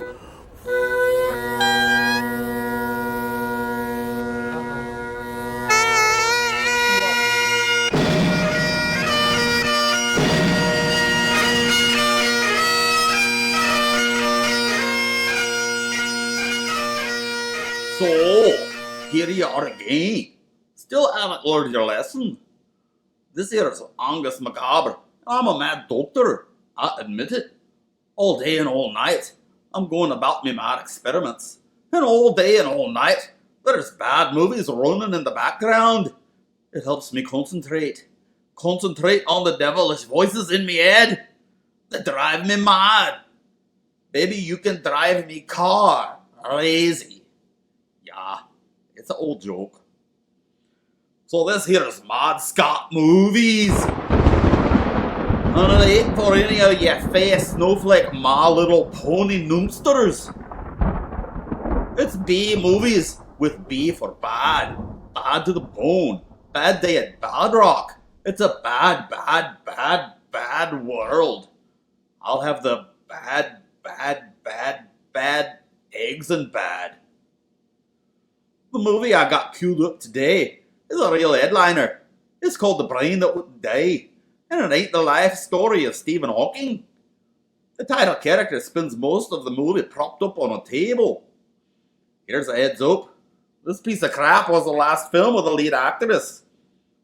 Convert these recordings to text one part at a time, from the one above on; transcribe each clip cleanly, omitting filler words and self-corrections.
So, here you are again. Still haven't learned your lesson. This here is Angus MacAbre. I'm a mad doctor. I admit it. All day and all night, I'm going about me mad experiments. And all day and all night, there's bad movies running in the background. It helps me concentrate. Concentrate on the devilish voices in me head that drive me mad. Baby, you can drive me car crazy. Yeah, it's an old joke. So this here is Mad Scot movies. And it ain't for any of you face snowflake My Little Pony noomsters. It's B movies with B for bad. Bad to the bone. Bad day at Bad Rock. It's a bad, bad, bad, bad world. I'll have the bad, bad, bad, bad eggs and bad. The movie I got queued up today is a real headliner. It's called The Brain That Wouldn't Die, and it ain't the life story of Stephen Hawking. The title character spends most of the movie propped up on a table. Here's a heads up. This piece of crap was the last film of the lead actress.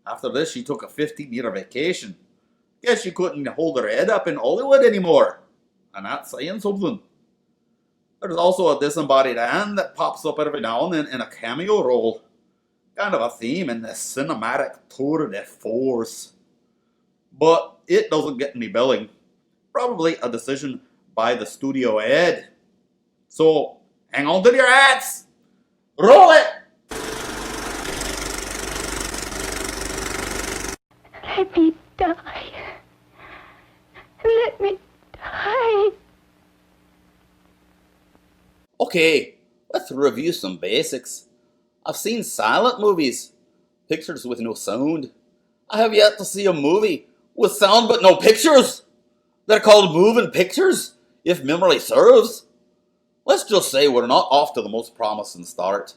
After this, she took a 15-year vacation. Guess she couldn't hold her head up in Hollywood anymore. And that's saying something. There's also a disembodied hand that pops up every now and then in a cameo role. Kind of a theme in this cinematic tour de force. But it doesn't get any billing. Probably a decision by the studio head. So, hang on to your hats! Roll it! Let me die. Let me die. Okay, let's review some basics. I've seen silent movies, pictures with no sound. I have yet to see a movie with sound but no pictures. They're called moving pictures, if memory serves. Let's just say we're not off to the most promising start.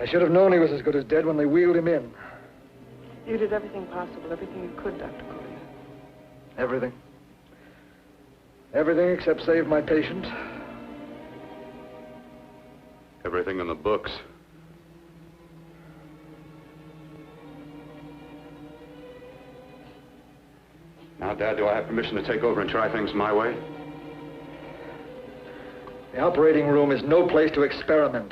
I should have known he was as good as dead when they wheeled him in. You did everything possible, everything you could, Dr. Collier. Everything. Everything except save my patient. Everything in the books. Now, Dad, do I have permission to take over and try things my way? The operating room is no place to experiment.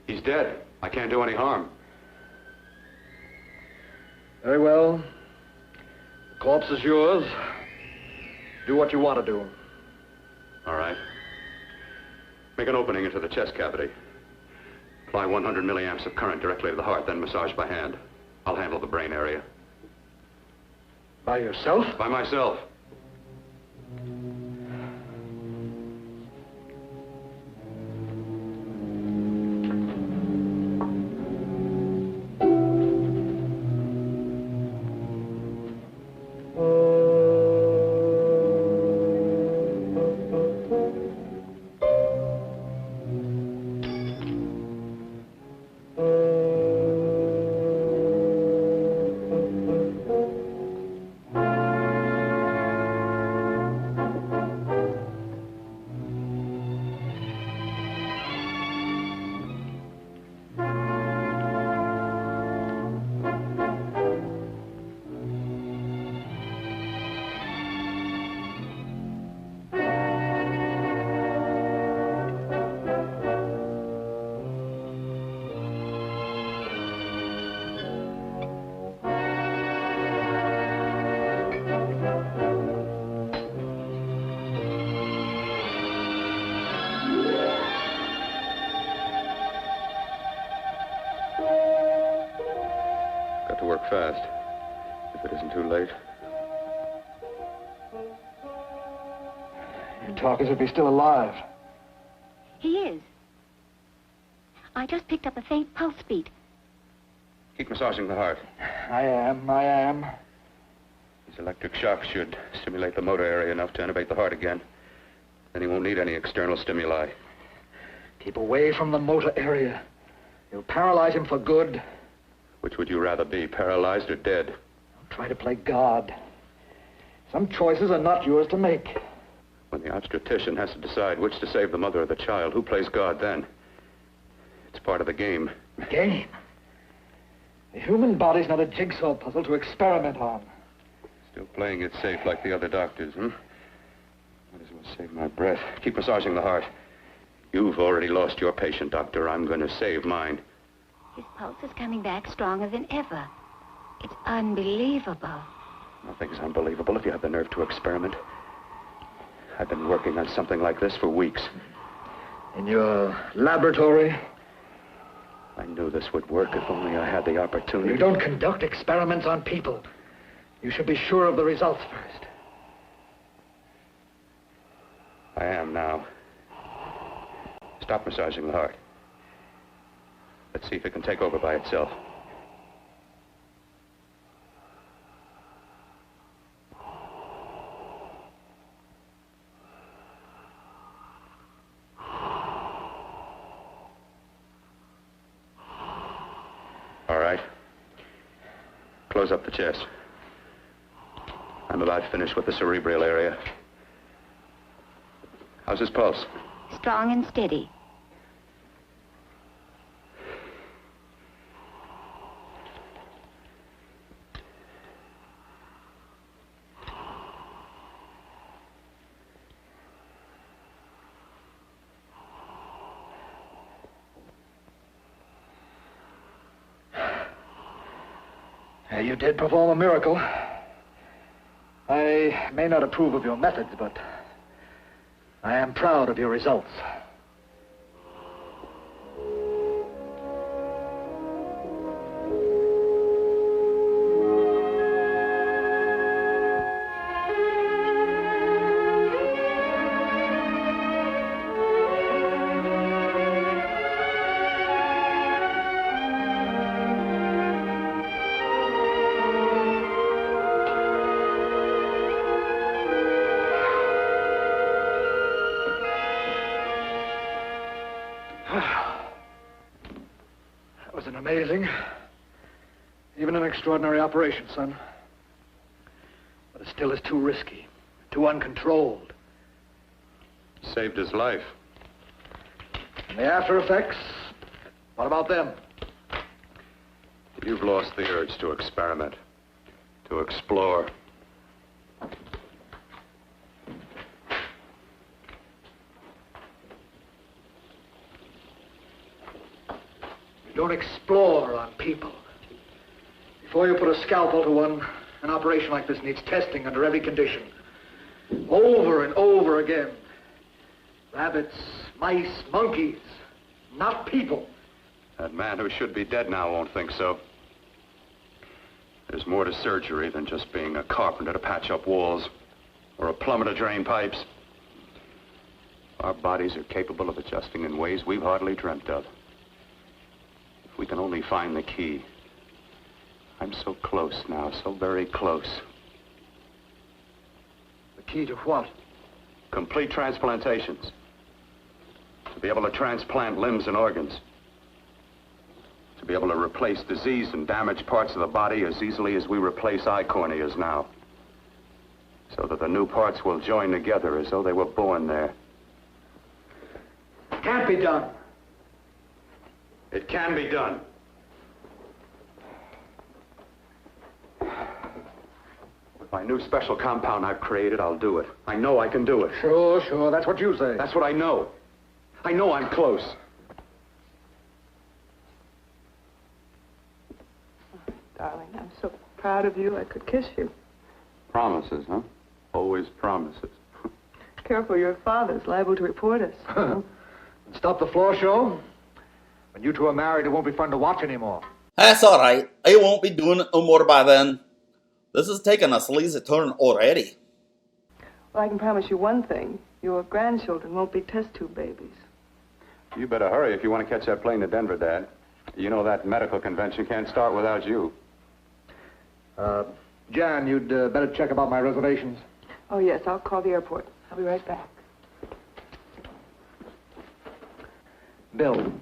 He's dead. I can't do any harm. Very well. Corpse is yours. Do what you want to do. All right. Make an opening into the chest cavity. Apply 100 milliamps of current directly to the heart, then massage by hand. I'll handle the brain area. By yourself? By myself. Got to work fast, if it isn't too late. You talk as if he's still alive. He is. I just picked up a faint pulse beat. Keep massaging the heart. I am. These electric shocks should stimulate the motor area enough to innervate the heart again. Then he won't need any external stimuli. Keep away from the motor area. You'll paralyze him for good. Which would you rather be, paralyzed or dead? Don't try to play God. Some choices are not yours to make. When the obstetrician has to decide which to save the mother or the child, who plays God then? It's part of the game. Game? The human body's not a jigsaw puzzle to experiment on. Still playing it safe like the other doctors, Might as well save my breath. Keep massaging the heart. You've already lost your patient, Doctor. I'm going to save mine. His pulse is coming back stronger than ever. It's unbelievable. Nothing's unbelievable if you have the nerve to experiment. I've been working on something like this for weeks. In your laboratory? I knew this would work if only I had the opportunity. You don't conduct experiments on people. You should be sure of the results first. I am now. Stop massaging the heart. Let's see if it can take over by itself. All right. Close up the chest. I'm about finished with the cerebral area. How's his pulse? Strong and steady. You did perform a miracle. I may not approve of your methods, but I am proud of your results. Amazing. Even an extraordinary operation, son. But it still is too risky, too uncontrolled. Saved his life. And the after effects, what about them? You've lost the urge to experiment, to explore. Don't explore on people. Before you put a scalpel to one, An operation like this needs testing under every condition. Over and over again. Rabbits, mice, monkeys, not people. That man who should be dead now won't think so. There's more to surgery than just being a carpenter to patch up walls or a plumber to drain pipes. Our bodies are capable of adjusting in ways we've hardly dreamt of. If we can only find the key. I'm so close now, so very close. The key to what? Complete transplantations. To be able to transplant limbs and organs. To be able to replace diseased and damaged parts of the body as easily as we replace eye corneas now. So that the new parts will join together as though they were born there. Can't be done. It can be done. With my new special compound I've created, I'll do it. I know I can do it. Sure, that's what you say. That's what I know. I know I'm close. Darling, I'm so proud of you, I could kiss you. Promises, huh? Always promises. Careful, your father's liable to report us. Stop the floor show. When you two are married, it won't be fun to watch anymore. That's alright. I won't be doing it no more by then. This is taking a sleazy turn already. Well, I can promise you one thing. Your grandchildren won't be test tube babies. You better hurry if you want to catch that plane to Denver, Dad. You know that medical convention can't start without you. Jan, you'd better check about my reservations. Oh, yes, I'll call the airport. I'll be right back. Bill,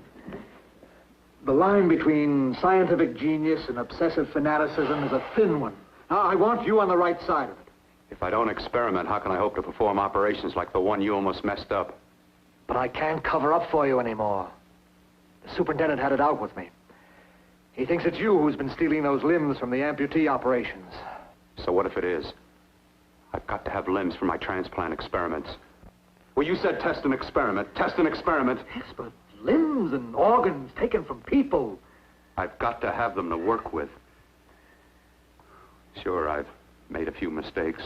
the line between scientific genius and obsessive fanaticism is a thin one. Now, I want you on the right side of it. If I don't experiment, how can I hope to perform operations like the one you almost messed up? But I can't cover up for you anymore. The superintendent had it out with me. He thinks it's you who's been stealing those limbs from the amputee operations. So what if it is? I've got to have limbs for my transplant experiments. Well, you said test and experiment. Test and experiment. Yes, but limbs and organs taken from people. I've got to have them to work with. Sure, I've made a few mistakes,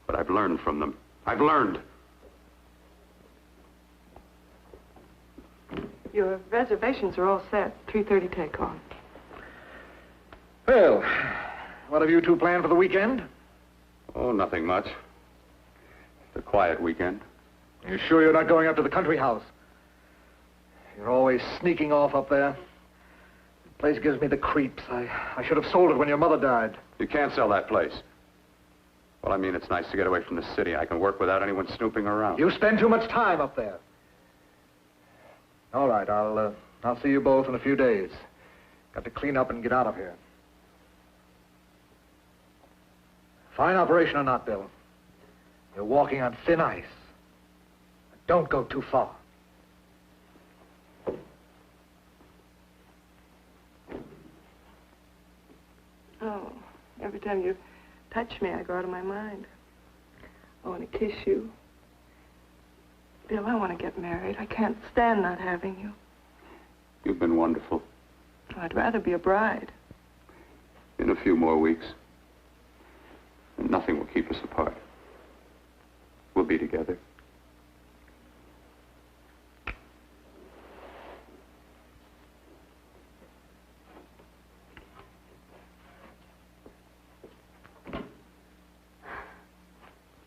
but I've learned from them. I've learned. Your reservations are all set. 3:30 takeoff. Well, what have you two planned for the weekend? Oh, nothing much. It's a quiet weekend. You sure you're not going up to the country house? You're always sneaking off up there. The place gives me the creeps. I should have sold it when your mother died. You can't sell that place. Well, I mean, it's nice to get away from the city. I can work without anyone snooping around. You spend too much time up there. All right, I'll see you both in a few days. Got to clean up and get out of here. Fine operation or not, Bill. You're walking on thin ice. Don't go too far. Oh, every time you touch me, I go out of my mind. I want to kiss you. Bill, I want to get married. I can't stand not having you. You've been wonderful. I'd rather be a bride. In a few more weeks, and nothing will keep us apart. We'll be together.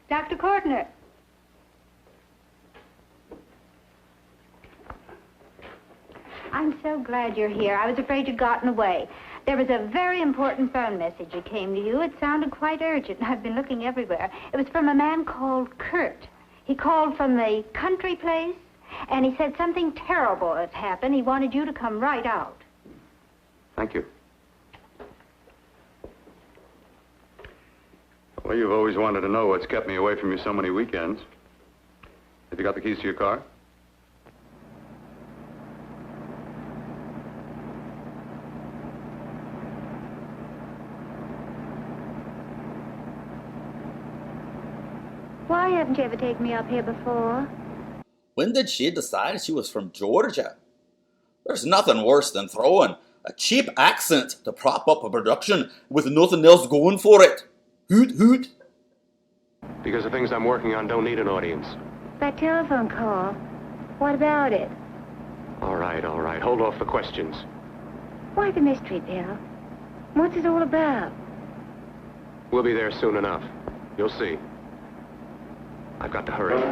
Dr. Cordner. I'm so glad you're here. I was afraid you'd gotten away. There was a very important phone message that came to you. It sounded quite urgent. I've been looking everywhere. It was from a man called Kurt. He called from the country place, and he said something terrible had happened. He wanted you to come right out. Thank you. Well, you've always wanted to know what's kept me away from you so many weekends. Have you got the keys to your car? Why haven't you ever taken me up here before? When did she decide she was from Georgia? There's nothing worse than throwing A cheap accent to prop up a production with nothing else going for it. Hoot hoot. Because the things I'm working on don't need an audience. That telephone call, what about it? All right. Hold off the questions. Why the mystery, Bill? What's it all about? We'll be there soon enough. You'll see. I've got to hurry.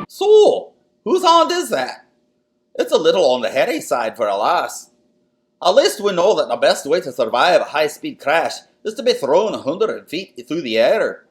So, whose hand is that? It's a little on the hairy side for a lass. At least we know that the best way to survive a high-speed crash is to be thrown 100 feet through the air.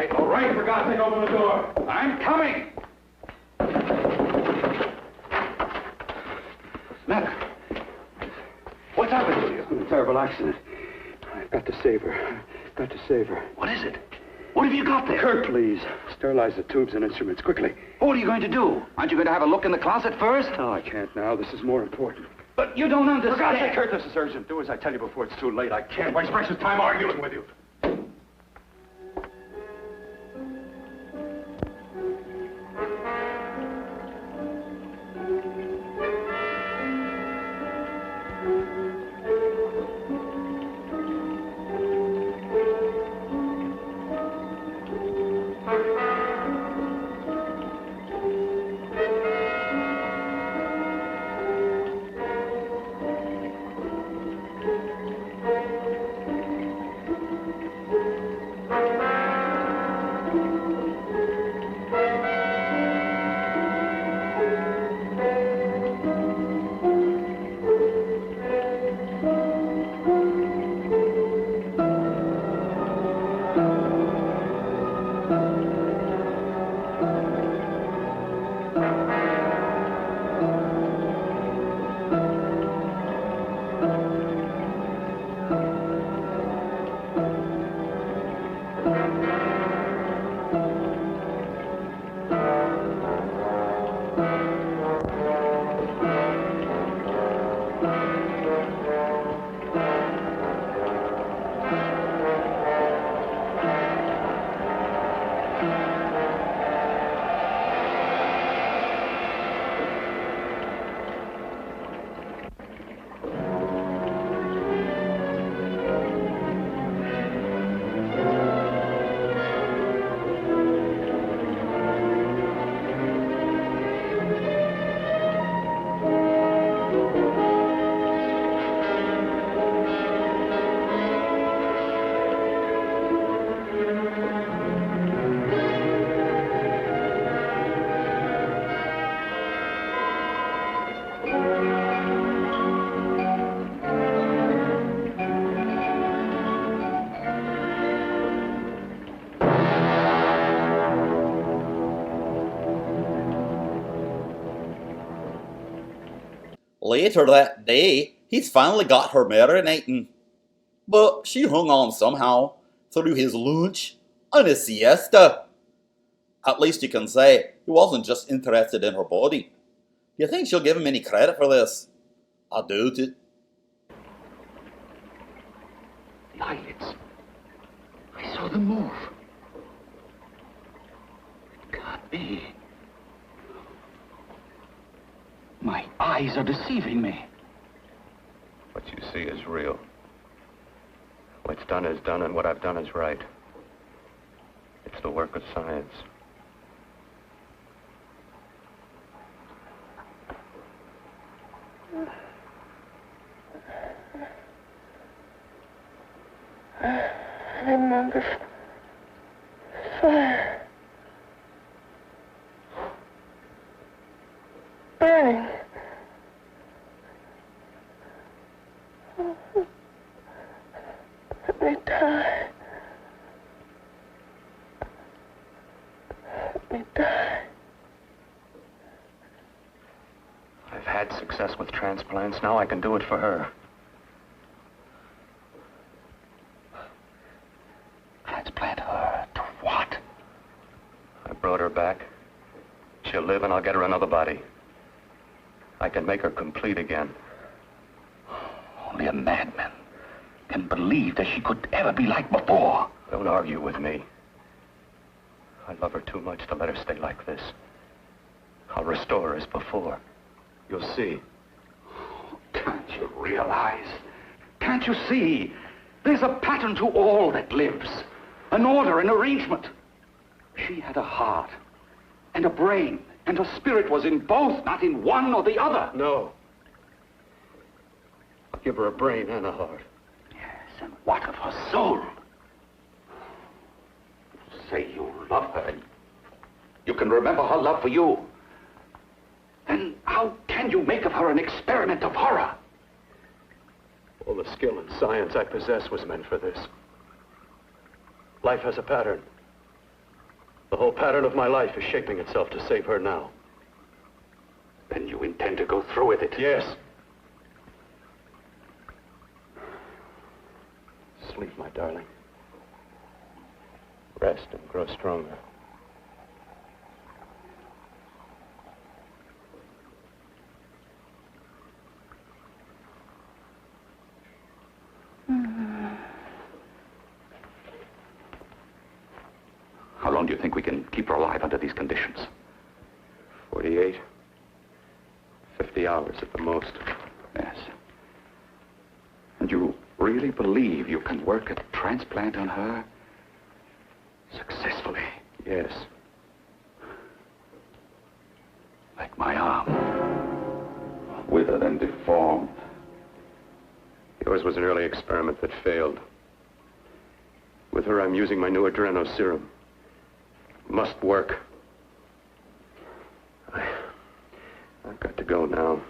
all right, for God's sake, open the door. I'm coming. Nana, what's happened to you? A terrible accident. I've got to save her. Got to save her. What is it? What have you got there? Kurt, please. Sterilize the tubes and instruments, quickly. What are you going to do? Aren't you going to have a look in the closet first? No, I can't now. This is more important. But you don't understand. For God's sake, Kurt, this is urgent. Do as I tell you before it's too late. I can't waste precious time arguing with you. Later that day, he's finally got her marinating. But she hung on somehow, through his lunch and his siesta. At least you can say he wasn't just interested in her body. Do you think she'll give him any credit for this? I doubt it. The eyelids. I saw them move. It can't be. My eyes are deceiving me. What you see is real. What's done is done, and what I've done is right. It's the work of science. I'm under fire. Burning. Let me die. Let me die. I've had success with transplants. Now I can do it for her. Transplant her to what? I brought her back. She'll live, and I'll get her another body. I can make her complete again. Only a madman can believe that she could ever be like before. Don't argue with me. I love her too much to let her stay like this. I'll restore her as before. You'll see. Can't you realize? Can't you see? There's a pattern to all that lives. An order, an arrangement. She had a heart and a brain, and her spirit was in both, not in one or the other. No. I'll give her a brain and a heart. Yes, and what of her soul? You say you love her, and you can remember her love for you. Then how can you make of her an experiment of horror? All the skill and science I possess was meant for this. Life has a pattern. The whole pattern of my life is shaping itself to save her now. Then you intend to go through with it? Yes. Sleep, my darling. Rest and grow stronger. How long do you think we can keep her alive under these conditions? 48. 50 hours at the most. Yes. And you really believe you can work a transplant on her? Successfully? Yes. Like my arm. Withered and deformed. Yours was an early experiment that failed. With her, I'm using my new adreno serum. Must work. I've got to go now.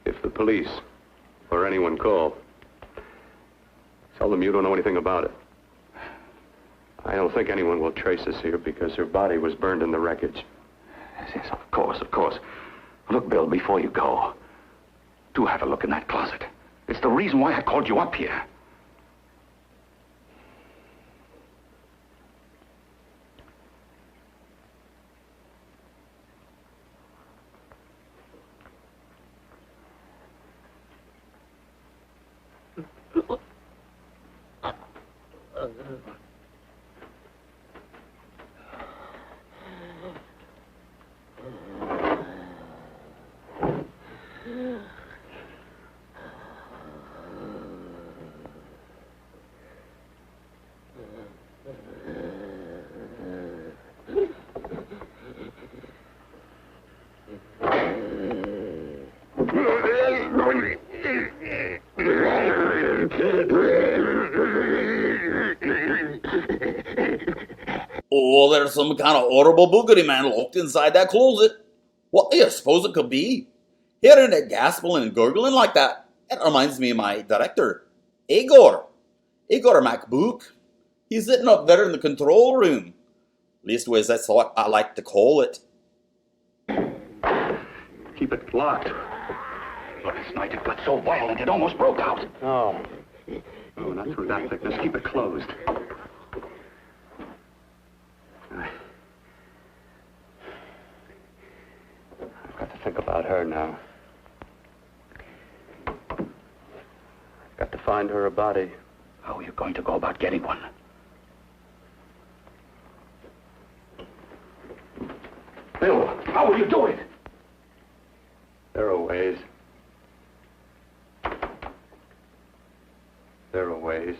If the police or anyone call, tell them you don't know anything about it. I don't think anyone will trace us here because her body was burned in the wreckage. Yes, of course, of course. Look, Bill, before you go, do have a look in that closet. It's the reason why I called you up here. Oh, there's some kind of horrible boogeyman man locked inside that closet. What do you suppose it could be? Hearing it gasping and gurgling like that, it reminds me of my director, Igor MacAbre. He's sitting up there in the control room. Leastways, that's what I like to call it. Keep it locked. Last night it got so violent it almost broke out. Oh. Oh, not through that thickness. Keep it closed. I've got to think about her now. I've got to find her a body. How are you going to go about getting one? Bill, how will you do it? There are ways. There are ways.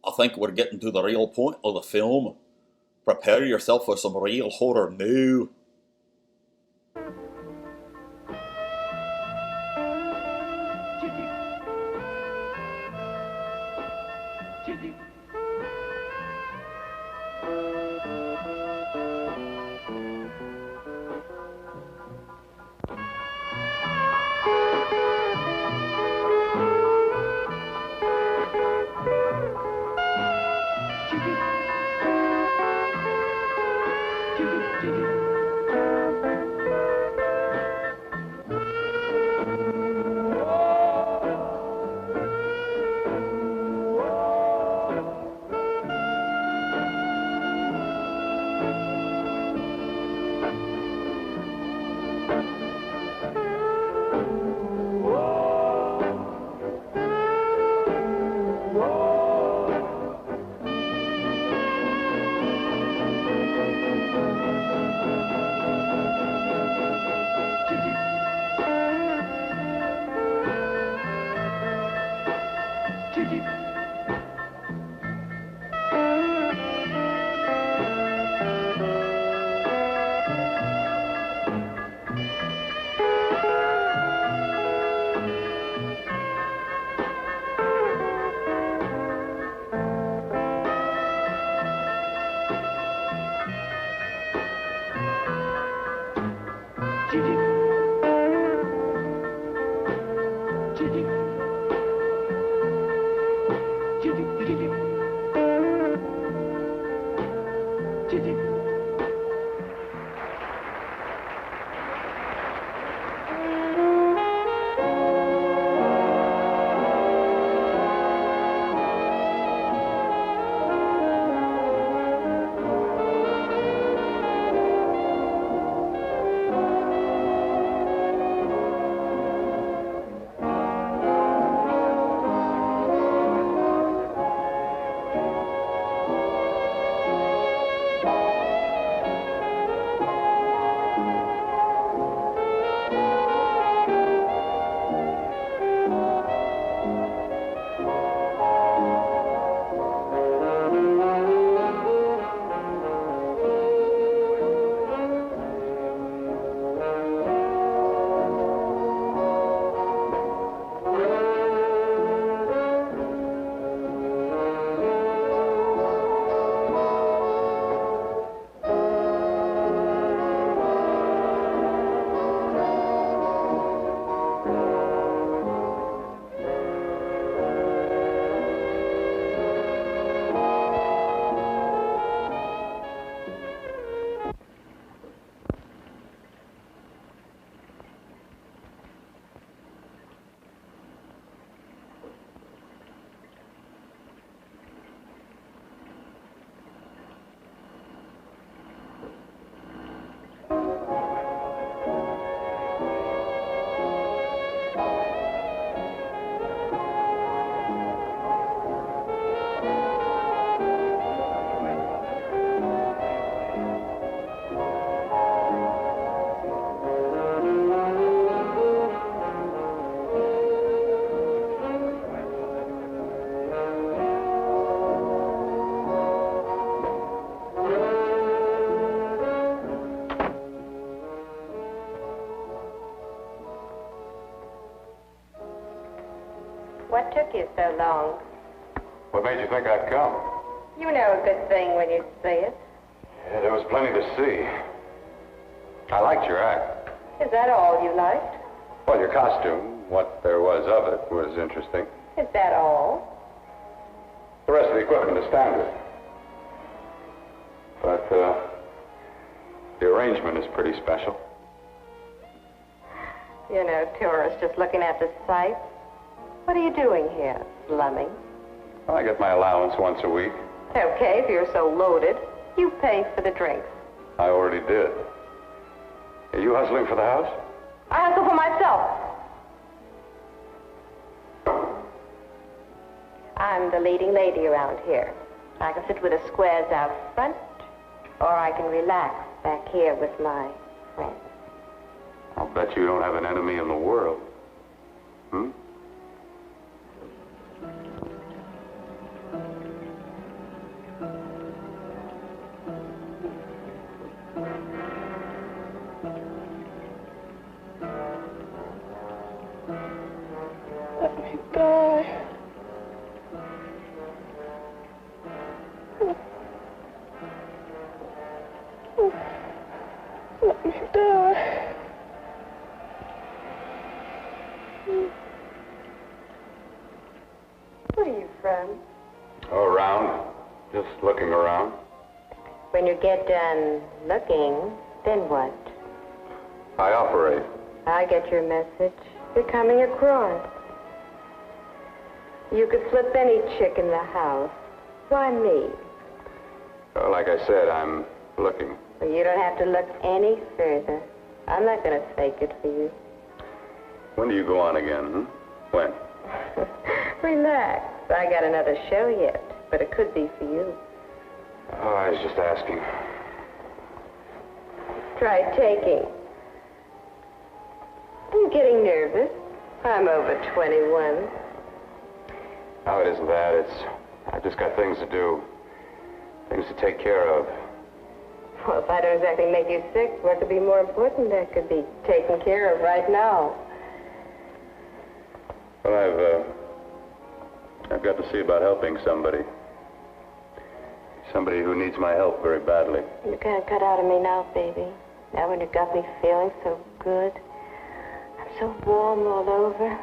I think we're getting to the real point of the film. Prepare yourself for some real horror now. What took you so long? What made you think I'd come? You know a good thing when you see it. Yeah, there was plenty to see. I liked your act. Is that all you liked? Well, your costume, what there was of it, was interesting. Is that all? The rest of the equipment is standard. But, the arrangement is pretty special. You know, tourists just looking at the sights. What are you doing here, slumming? I get my allowance once a week. Okay, if you're so loaded, you pay for the drinks. I already did. Are you hustling for the house? I hustle for myself. I'm the leading lady around here. I can sit with the squares out front, or I can relax back here with my friends. I'll bet you don't have an enemy in the world. Hmm? Let me die. Let me die. Where are you from? Oh, around. Just looking around. When you get done looking, then what? I operate. I get your message. You're coming across. You could flip any chick in the house. Why me? Well, like I said, I'm looking. Well, you don't have to look any further. I'm not going to fake it for you. When do you go on again, hmm? When? Relax. I got another show yet, but it could be for you. Oh, I was just asking. Try taking. I'm getting nervous. I'm over 21. No, it isn't that. I've just got things to do. Things to take care of. Well, if I don't exactly make you sick, what could be more important that could be taken care of right now? Well, I've got to see about helping somebody. Somebody who needs my help very badly. You can't cut out of me now, baby. Now when you got me feeling so good. I'm so warm all over.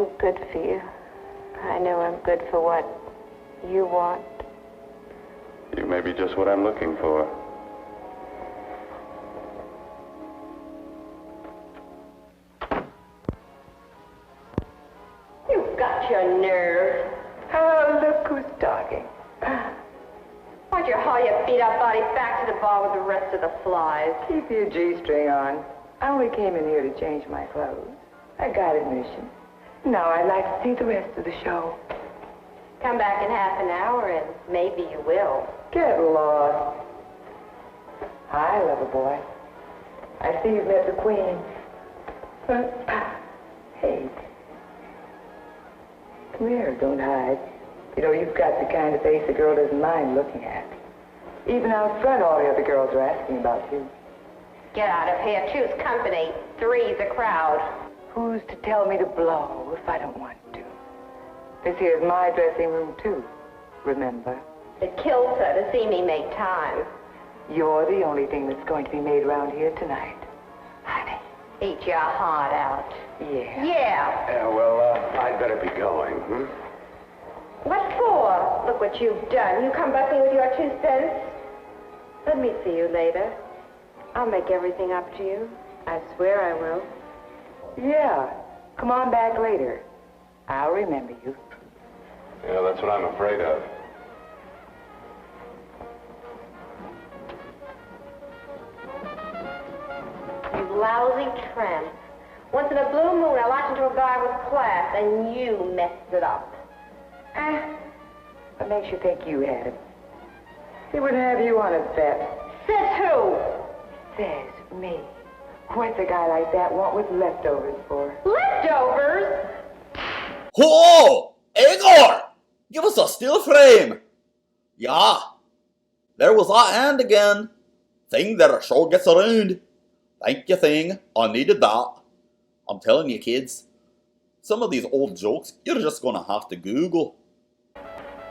I'm good for you. I know I'm good for what you want. You may be just what I'm looking for. You've got your nerve. Oh, look who's talking. Why'd you haul your beat-up body back to the bar with the rest of the flies? Keep your G-string on. I only came in here to change my clothes. I got admission. Now I'd like to see the rest of the show. Come back in half an hour and maybe you will. Get lost. Hi, lover boy. I see you've met the queen. Hey. Come here, don't hide. You know, you've got the kind of face a girl doesn't mind looking at. Even out front, all the other girls are asking about you. Get out of here. Choose company. Three's a crowd. Who's to tell me to blow if I don't want to? This here's my dressing room, too. Remember? It kills her to see me make time. You're the only thing that's going to be made around here tonight. Honey. Eat your heart out. Yeah. Yeah. Yeah, well, I'd better be going, What for? Look what you've done. You come bucking with your 2 cents. Let me see you later. I'll make everything up to you. I swear I will. Yeah. Come on back later. I'll remember you. Yeah, that's what I'm afraid of. You lousy tramp. Once in a blue moon, I latched into a guy with class, and you messed it up. What makes you think you had him? He wouldn't have you on his bet. Says who? Says me. What's a guy like that want with leftovers for? Leftovers? Whoa! Igor! Give us a still frame! Yeah, there was that hand again. Thing that sure gets around. Thank you, thing. I needed that. I'm telling you, kids, some of these old jokes you're just gonna have to Google.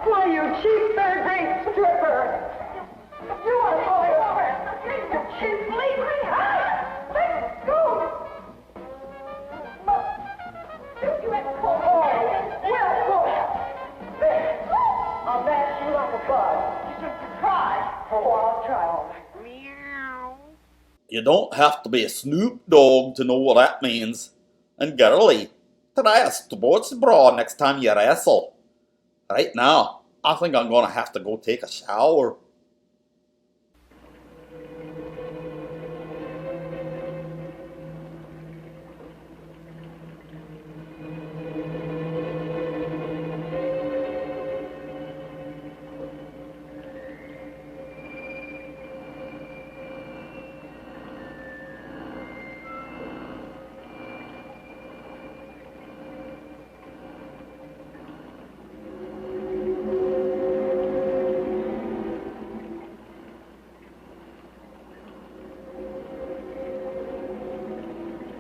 Why, you cheap third-rate stripper! You want to pull it over? You cheap bleeding! Let's go! You had to pull there. I'll bash you like a bug. You should try. Oh, I'll try all right. Meow. You don't have to be a Snoop Dogg to know what that means. And girly, try a sports bra next time you wrestle. Right now, I think I'm gonna have to go take a shower.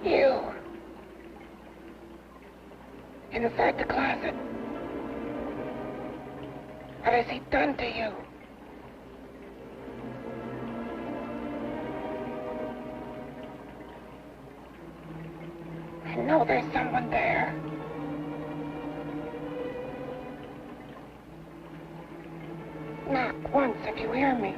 You. Inside the closet. What has he done to you? I know there's someone there. Knock once if you hear me.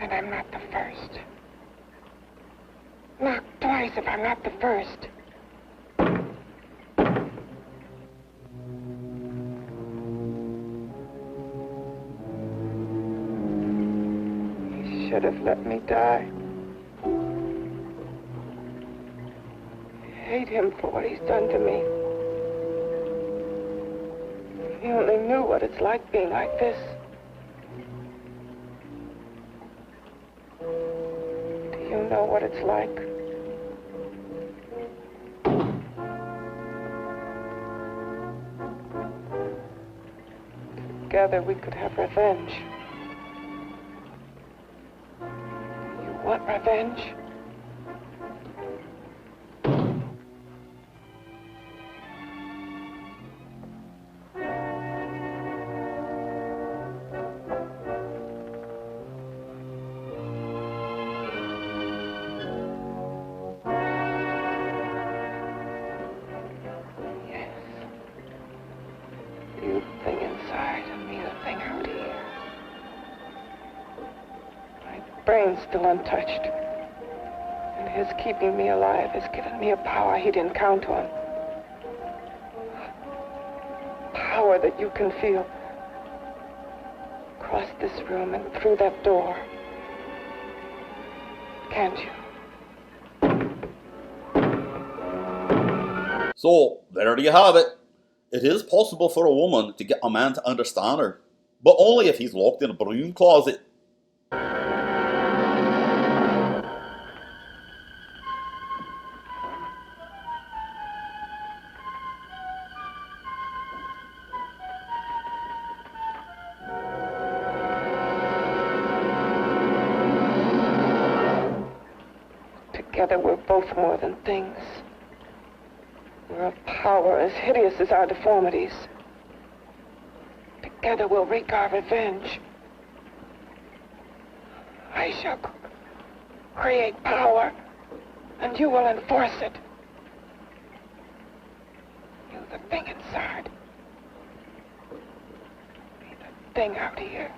And I'm not the first. Knock twice if I'm not the first. He should have let me die. I hate him for what he's done to me. If he only knew what it's like being like this. You know what it's like. Together we could have revenge. You want revenge? Brain's still untouched. And his keeping me alive has given me a power he didn't count on. Power that you can feel. Across this room and through that door. Can't you? So, there you have it. It is possible for a woman to get a man to understand her, but only if he's locked in a broom closet. Together we're both more than things. We're a power as hideous as our deformities. Together we'll wreak our revenge. I shall create power, and you will enforce it. You, the thing inside. Be the thing out here.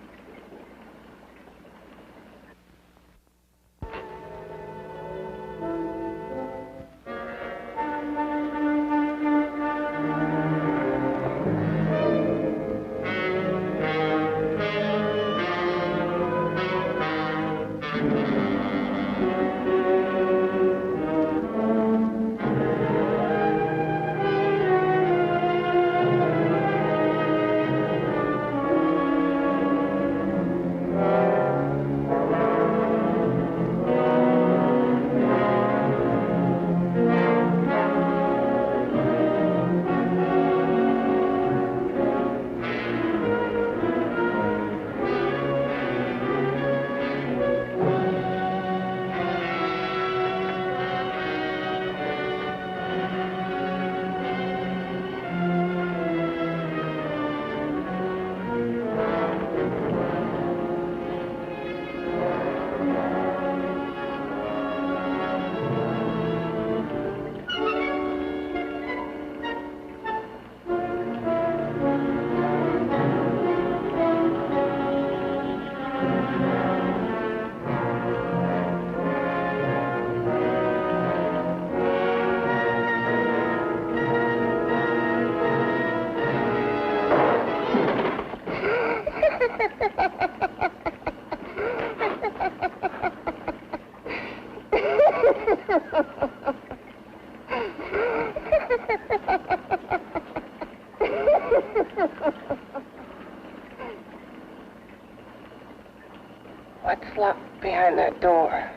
What's locked behind that door?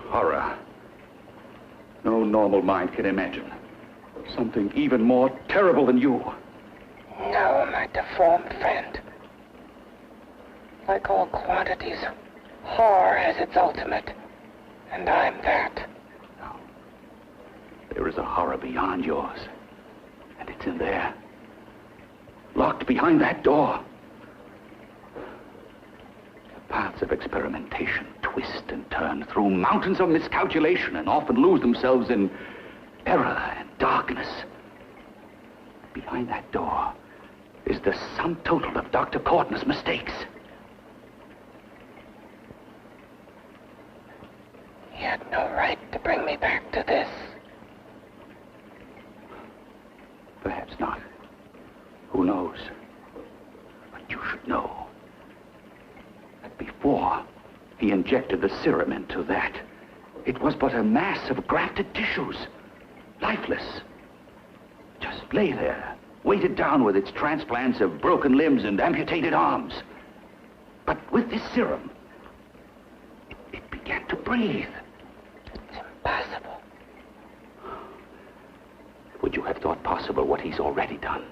Horror. No normal mind can imagine. Something even more terrible than you. No, my deformed friend. Like all quantities, horror has its ultimate. And I'm that. No. There is a horror beyond yours. And it's in there. Locked behind that door. The paths of experimentation twist and turn through mountains of miscalculation and often lose themselves in error and darkness. Behind that door is the sum total of Dr. Courtney's mistakes. He had no right to bring me back to this. Perhaps not. Who knows? But you should know that before he injected the serum into that, it was but a mass of grafted tissues, lifeless. Just lay there, weighted down with its transplants of broken limbs and amputated arms. But with this serum, it began to breathe. It's impossible. Would you have thought possible what he's already done?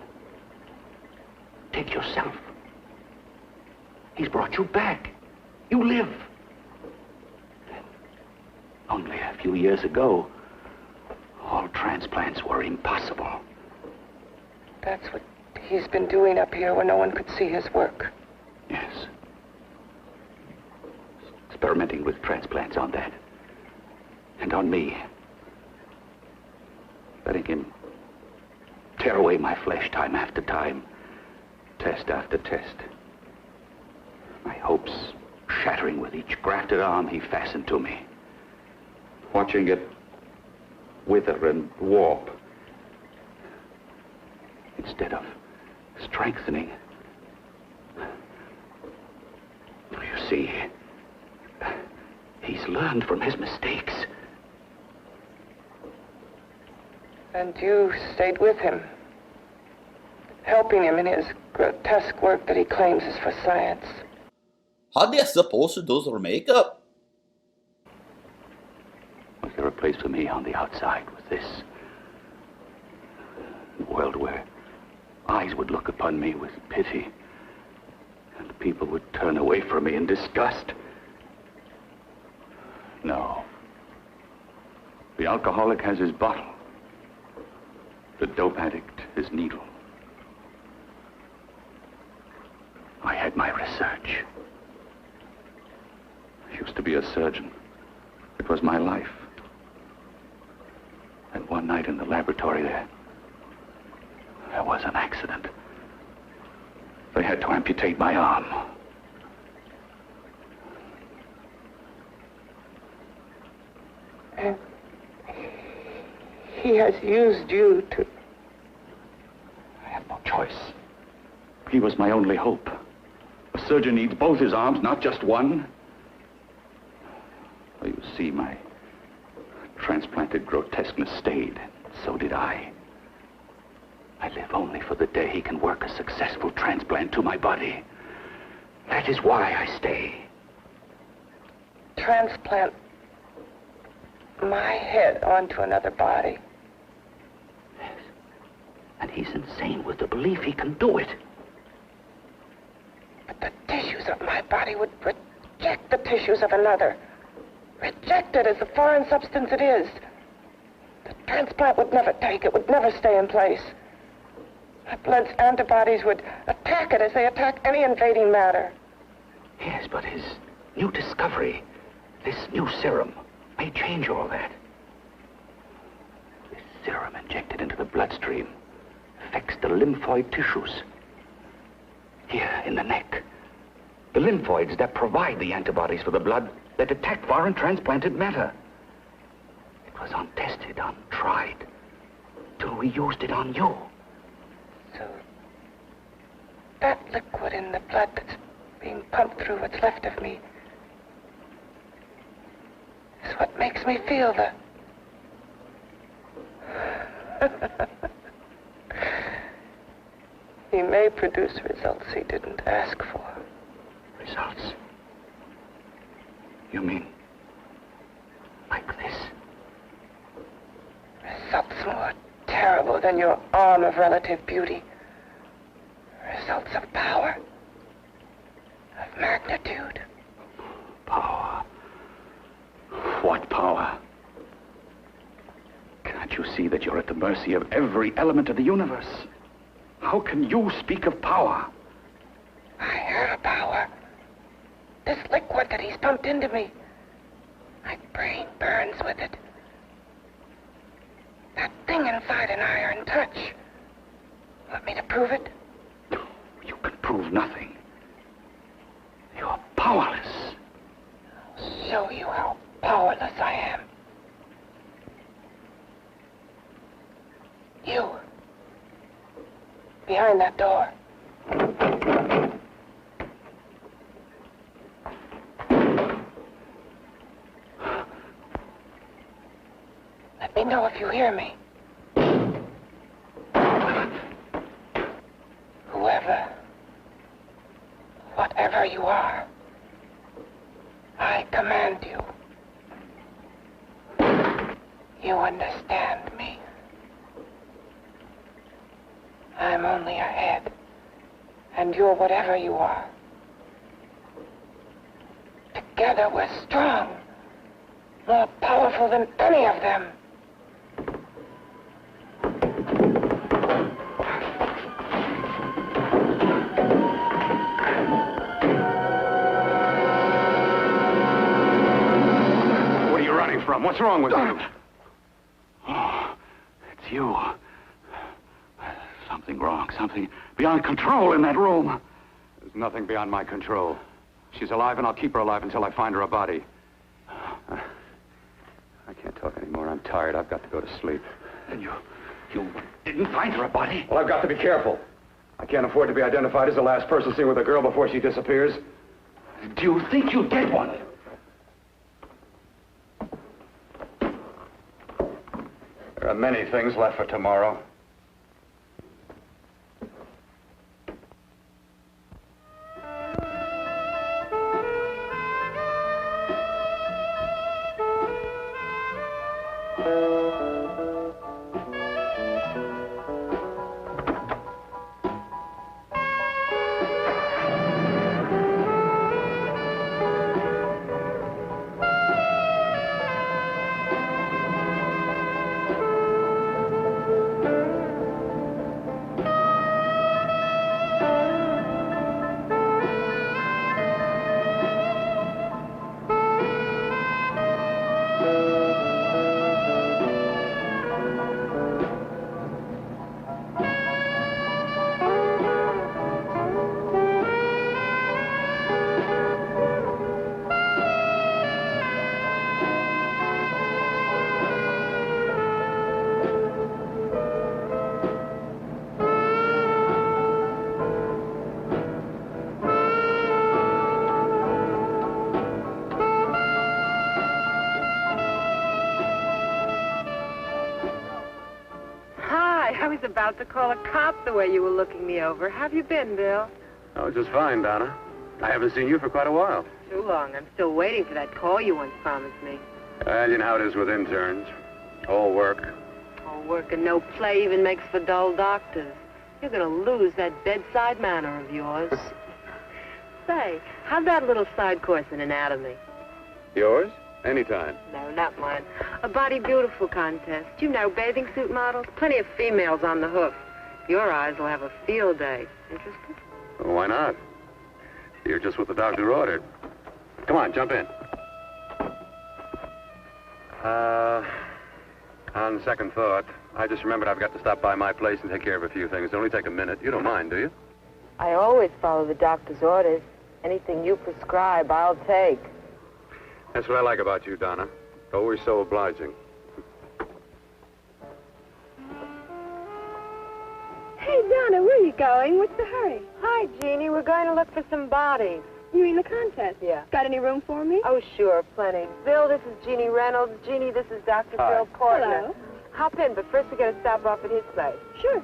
Take yourself. He's brought you back. You live. Only a few years ago, all transplants were impossible. That's what he's been doing up here where no one could see his work. Yes. Experimenting with transplants on that. And on me. Letting him tear away my flesh time after time. Test after test. My hopes shattering with each grafted arm he fastened to me. Watching it wither and warp. Instead of strengthening. You see, he's learned from his mistakes. And you stayed with him, helping him in his grotesque work that he claims is for science. How they supposed to do their makeup? Was there a place for me on the outside with this? A world where eyes would look upon me with pity, and people would turn away from me in disgust. No. The alcoholic has his bottle. The dope addict his needle. I had my research. I used to be a surgeon. It was my life. And one night in the laboratory there was an accident. They had to amputate my arm. And he has used you to... I had no choice. He was my only hope. A surgeon needs both his arms, not just one. Well, you see, my transplanted grotesqueness stayed. So did I. I live only for the day he can work a successful transplant to my body. That is why I stay. Transplant my head onto another body. Yes. And he's insane with the belief he can do it. But the tissues of my body would reject the tissues of another. Reject it as the foreign substance it is. The transplant would never take it, would never stay in place. My blood's antibodies would attack it as they attack any invading matter. Yes, but his new discovery, this new serum, may change all that. This serum injected into the bloodstream affects the lymphoid tissues. Here in the neck. The lymphoids that provide the antibodies for the blood that attack foreign transplanted matter. It was untested, untried, till we used it on you. So, that liquid in the blood that's being pumped through what's left of me is what makes me feel the... He may produce results he didn't ask for. Results? You mean like this? Results more terrible than your arm of relative beauty. Results of power. Of magnitude. Power? What power? Can't you see that you're at the mercy of every element of the universe? How can you speak of power? I have power. This liquid that he's pumped into me. My brain burns with it. That thing inside an iron touch. Want me to prove it? You can prove nothing. You're powerless. I'll show you how powerless I am. You. Behind that door. Let me know if you hear me. Whoever, whatever you are, I command you. You understand me. I'm only a head And you're whatever you are. Together we're strong. More powerful than any of them. What are you running from? What's wrong with you? Oh, it's you. Something wrong. Something beyond control in that room. There's nothing beyond my control. She's alive, and I'll keep her alive until I find her a body. I can't talk anymore. I'm tired. I've got to go to sleep. And you didn't find her a body? Well, I've got to be careful. I can't afford to be identified as the last person seen with a girl before she disappears. Do you think you did one? There are many things left for tomorrow. I was about to call a cop the way you were looking me over. How have you been, Bill? Oh, just fine, Donna. I haven't seen you for quite a while. Too long. I'm still waiting for that call you once promised me. Well, you know how it is with interns. All work. All work and no play even makes for dull doctors. You're going to lose that bedside manner of yours. Say, how'd that little side course in anatomy? Yours? Anytime. No, not mine. A body beautiful contest. You know, bathing suit models. Plenty of females on the hoof. Your eyes will have a field day. Interested? Well, why not? You're just what the doctor ordered. Come on, jump in. On second thought, I just remembered I've got to stop by my place and take care of a few things. It'll only take a minute. You don't mind, do you? I always follow the doctor's orders. Anything you prescribe, I'll take. That's what I like about you, Donna. Always so obliging. Hey, Donna, where are you going? What's the hurry? Hi, Jeannie. We're going to look for some bodies. You mean the contest? Yeah. Got any room for me? Oh, sure, plenty. Bill, this is Jeannie Reynolds. Jeannie, this is Dr. Hi. Phil Portner. Hello. Hop in, but first we got to stop off at his place. Sure.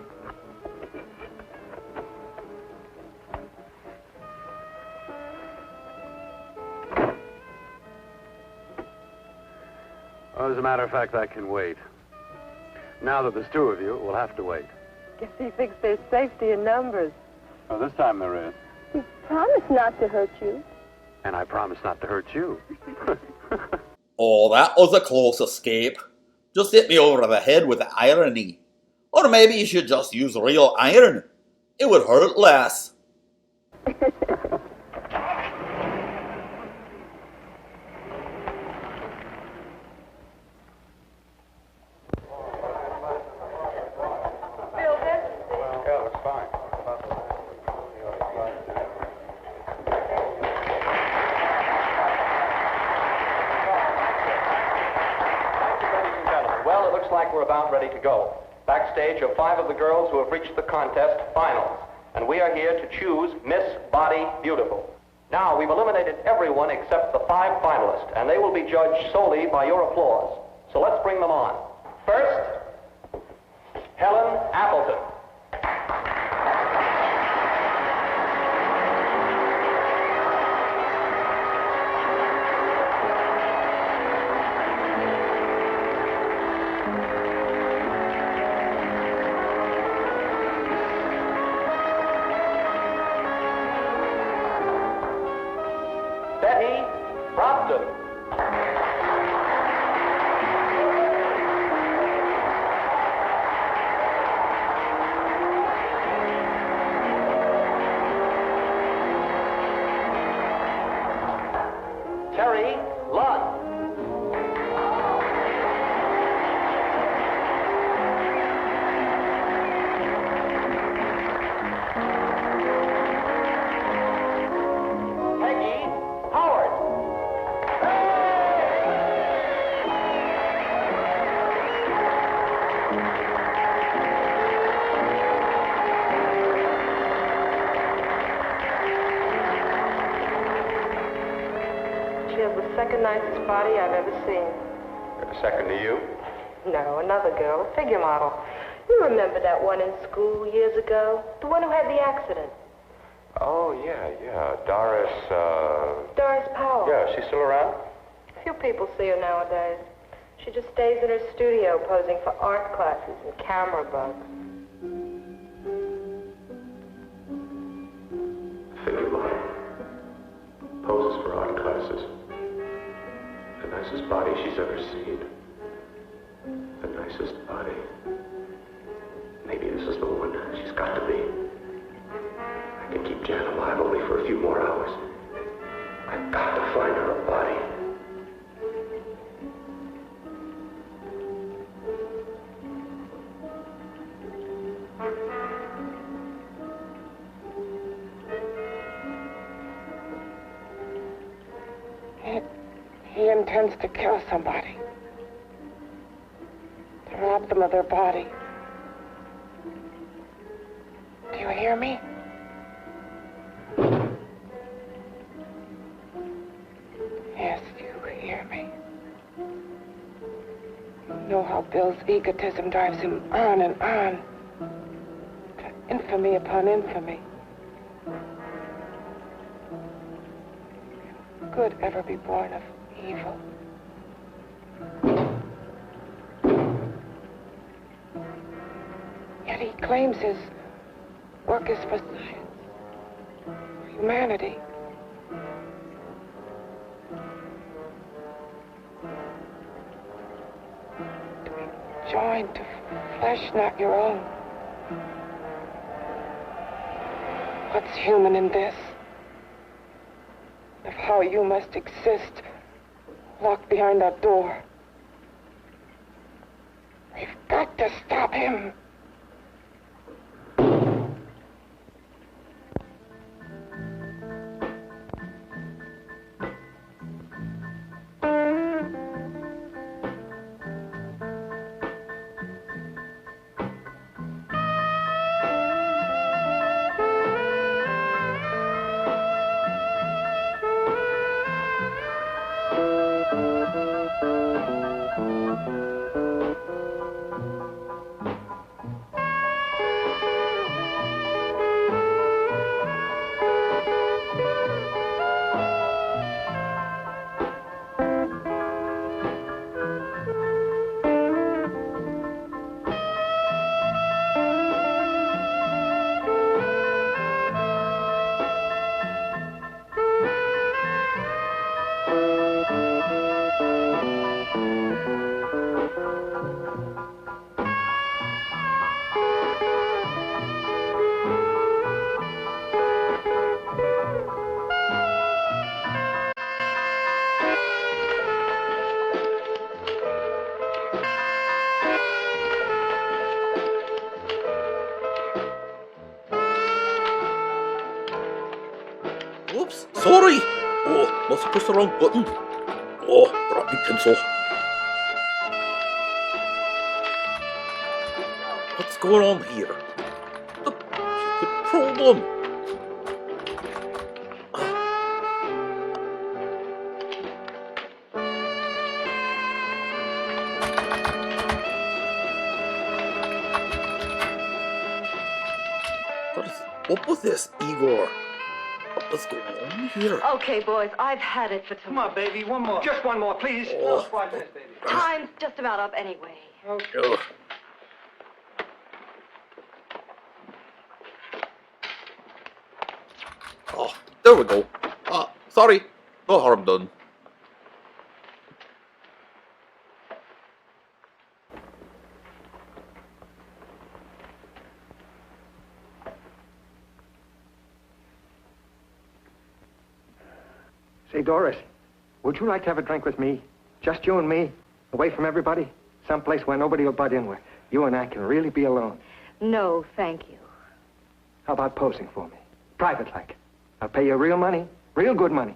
Well, as a matter of fact, I can wait. Now that there's two of you, we'll have to wait. Guess he thinks there's safety in numbers. Well, this time there is. You promised not to hurt you. And I promise not to hurt you. Oh, that was a close escape. Just hit me over the head with the irony. Or maybe you should just use real iron. It would hurt less. Yeah, looks fine. Well, it looks like we're about ready to go. Backstage are 5 of the girls who have reached the contest finals, and we are here to choose Miss Body Beautiful. Now, we've eliminated everyone except the 5 finalists, and they will be judged solely by your applause. So let's bring them on. First, Helen Appleton. Betty Brompton. Terry Lund. Peggy Howard. She has the second nicest body I've ever seen. Second to you? No, another girl, a figure model. You remember that one in school years ago? The one who had the accident. Oh, yeah. Doris, Doris Powell. Yeah, she's still around? Few people see her nowadays. She just stays in her studio posing for art classes and camera bugs. Figure model. Poses for art classes. The nicest body she's ever seen. The nicest body. Maybe this is the one she's got to be. I can keep Jan alive only for a few more hours. I've got to find her a body. He intends to kill somebody. To rob them of their body. Do you hear me? Yes, you hear me. You know how Bill's egotism drives him on and on. To infamy upon infamy. Can good ever be born of evil? Yet he claims his work is for science, for humanity. To be joined to flesh not your own. What's human in this? Of how you must exist, locked behind that door. We've got to stop him. Oops, sorry. Oh, must have pushed the wrong button. Oh, drop my pencil. What's going on here? The problem. What is up with this, Igor? What's going on here? Okay, boys, I've had it for Come on, baby, one more. Just one more, please. Oh. 5 minutes, baby. Time's just about up anyway. Ugh. Oh, there we go. Sorry. No harm done. Say, Doris, would you like to have a drink with me? Just you and me, away from everybody? Someplace where nobody will butt in, where you and I can really be alone. No, thank you. How about posing for me? Private like. I'll pay you real money, real good money.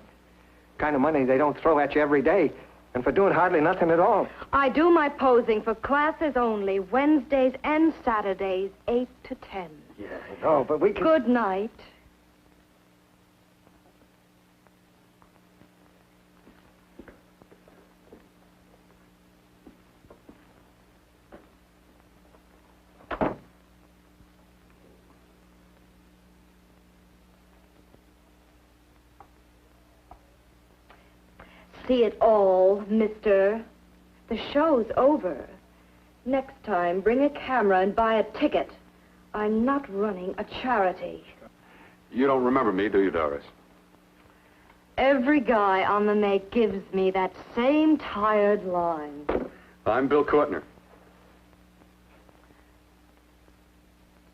Kind of money they don't throw at you every day, and for doing hardly nothing at all. I do my posing for classes only, Wednesdays and Saturdays, 8 to 10. Yeah, I know, but we can... Good night. See it all, mister. The show's over. Next time, bring a camera and buy a ticket. I'm not running a charity. You don't remember me, do you, Doris? Every guy on the make gives me that same tired line. I'm Bill Courtner.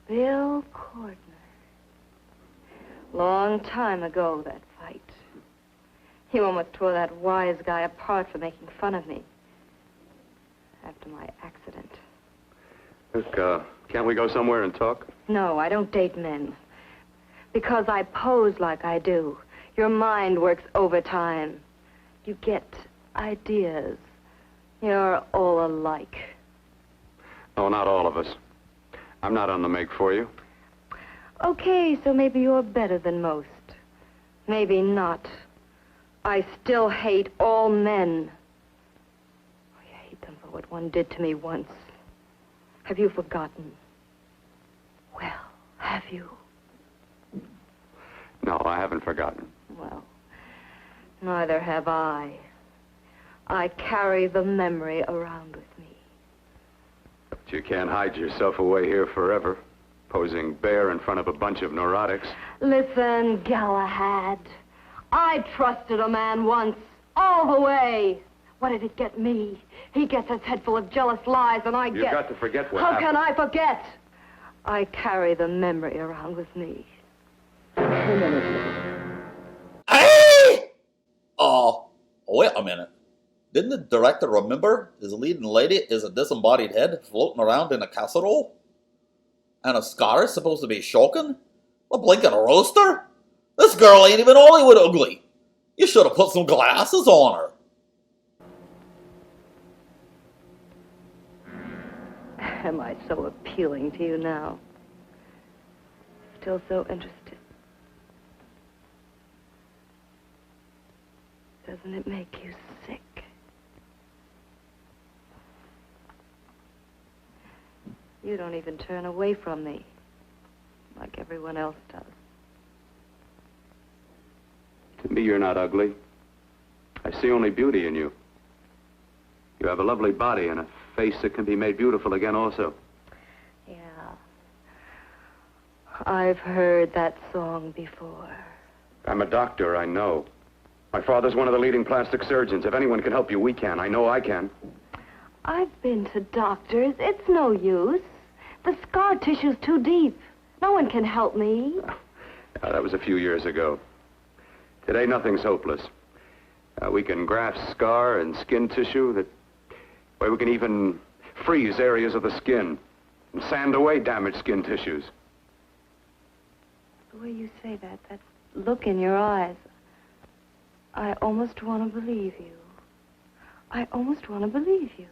Bill Courtner. Long time ago, that fight. You almost tore that wise guy apart for making fun of me. After my accident. Look, can't we go somewhere and talk? No, I don't date men. Because I pose like I do. Your mind works overtime. You get ideas. You're all alike. Oh, not all of us. I'm not on the make for you. Okay, so maybe you're better than most. Maybe not. I still hate all men. I hate them for what one did to me once. Have you forgotten? Well, have you? No, I haven't forgotten. Well, neither have I. I carry the memory around with me. But you can't hide yourself away here forever, posing bare in front of a bunch of neurotics. Listen, Galahad. I trusted a man once, all the way. What did it get me? He gets his head full of jealous lies, and I get... You've got to forget what How happened. can I forget? I carry the memory around with me. Hey! Wait a minute. Didn't the director remember his leading lady is a disembodied head floating around in a casserole? And a Scot is supposed to be shocking? A blinking roaster? This girl ain't even Hollywood ugly. You should have put some glasses on her. Am I so appealing to you now? Still so interested? Doesn't it make you sick? You don't even turn away from me, like everyone else does. To me, you're not ugly. I see only beauty in you. You have a lovely body and a face that can be made beautiful again also. Yeah. I've heard that song before. I'm a doctor, I know. My father's one of the leading plastic surgeons. If anyone can help you, we can. I know I can. I've been to doctors. It's no use. The scar tissue's too deep. No one can help me. That was a few years ago. Today, nothing's hopeless. We can graft scar and skin tissue that... Well, we can even freeze areas of the skin and sand away damaged skin tissues. The way you say that look in your eyes, I almost want to believe you. I almost want to believe you.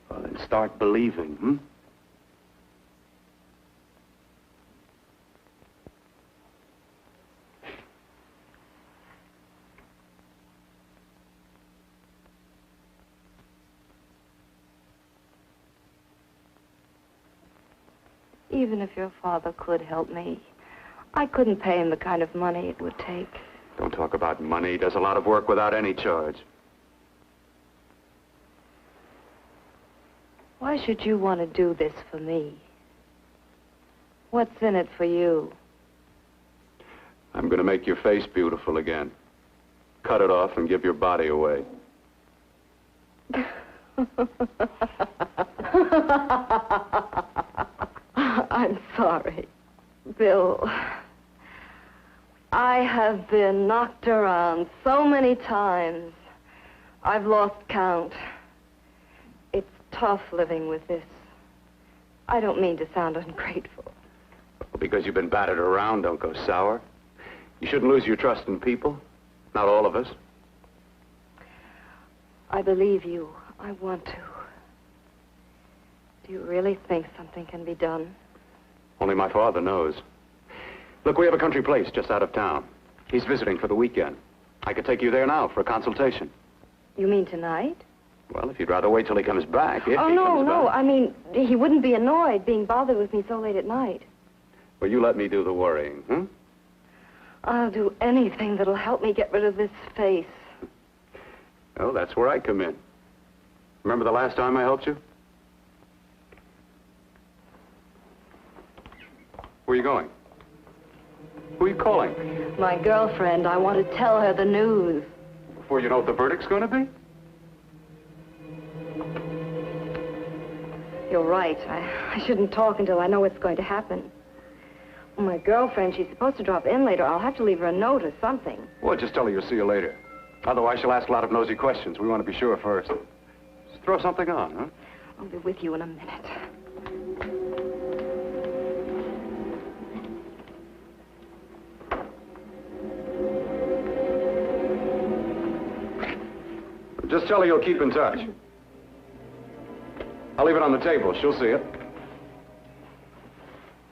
Well, then start believing, hmm? Even if your father could help me, I couldn't pay him the kind of money it would take. Don't talk about money. He does a lot of work without any charge. Why should you want to do this for me? What's in it for you? I'm going to make your face beautiful again. cut it off and give your body away. I'm sorry, Bill. I have been knocked around so many times. I've lost count. It's tough living with this. I don't mean to sound ungrateful. Well, because you've been battered around, don't go sour. You shouldn't lose your trust in people. Not all of us. I believe you. I want to. Do you really think something can be done? Only my father knows. Look, we have a country place just out of town. He's visiting for the weekend. I could take you there now for a consultation. You mean tonight? Well, if you'd rather wait till he comes back, if Oh, he comes no. back. I mean, he wouldn't be annoyed being bothered with me so late at night. Well, you let me do the worrying, hmm? I'll do anything that'll help me get rid of this face. Oh, that's where I come in. Remember the last time I helped you? Where are you going? Who are you calling? My girlfriend, I want to tell her the news. Before you know what the verdict's going to be? You're right. I shouldn't talk until I know what's going to happen. My girlfriend, she's supposed to drop in later. I'll have to leave her a note or something. Well, just tell her you'll see you later. Otherwise, she'll ask a lot of nosy questions. We want to be sure first. Just throw something on, huh? I'll be with you in a minute. Just tell her you'll keep in touch. I'll leave it on the table. She'll see it.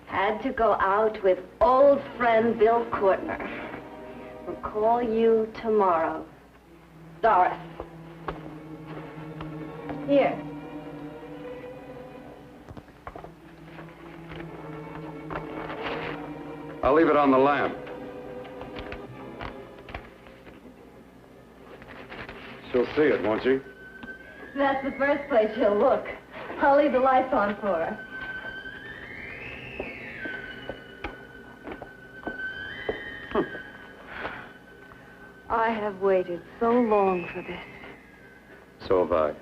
Had to go out with old friend Bill Courtner. We'll call you tomorrow. Doris. Here. I'll leave it on the lamp. She'll see it, won't she? That's the first place she'll look. I'll leave the lights on for her. I have waited so long for this. So have I.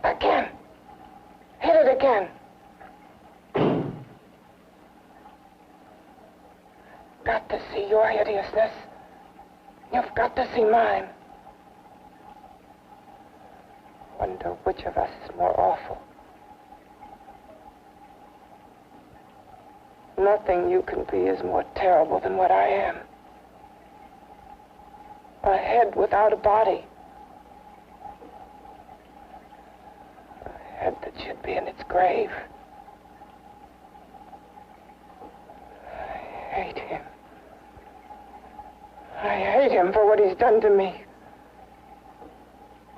Again. Hit it again. Got to see your hideousness. You've got to see mine. Wonder which of us is more awful. Nothing you can be is more terrible than what I am. A head without a body. A head that should be in its grave. I hate him. I hate him for what he's done to me.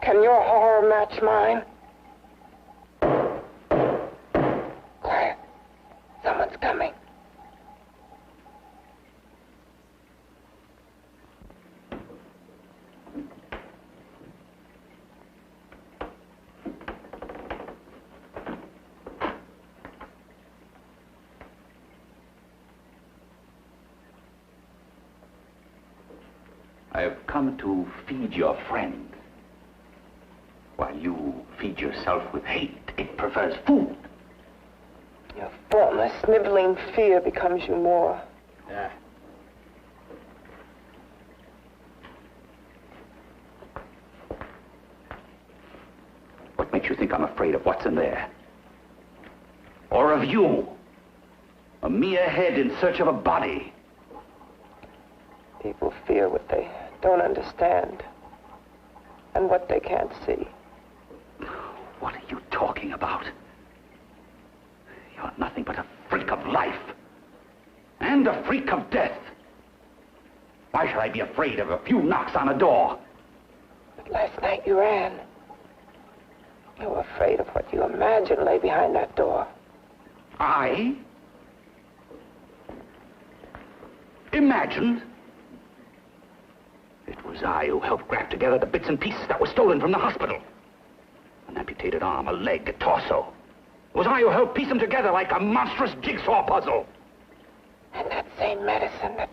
Can your horror match mine? Quiet. Someone's coming. I have come to feed your friend. While you feed yourself with hate, it prefers food. Your formless, sniveling fear becomes you more. Yeah. What makes you think I'm afraid of what's in there? Or of you? A mere head in search of a body. People fear what they don't understand and what they can't see. What are you talking about? You're nothing but a freak of life. And a freak of death. Why should I be afraid of a few knocks on a door? But last night you ran. You were afraid of what you imagined lay behind that door. I? Imagined? It was I who helped grab together the bits and pieces that were stolen from the hospital. An amputated arm, a leg, a torso. It was I who helped piece them together like a monstrous jigsaw puzzle. And that same medicine that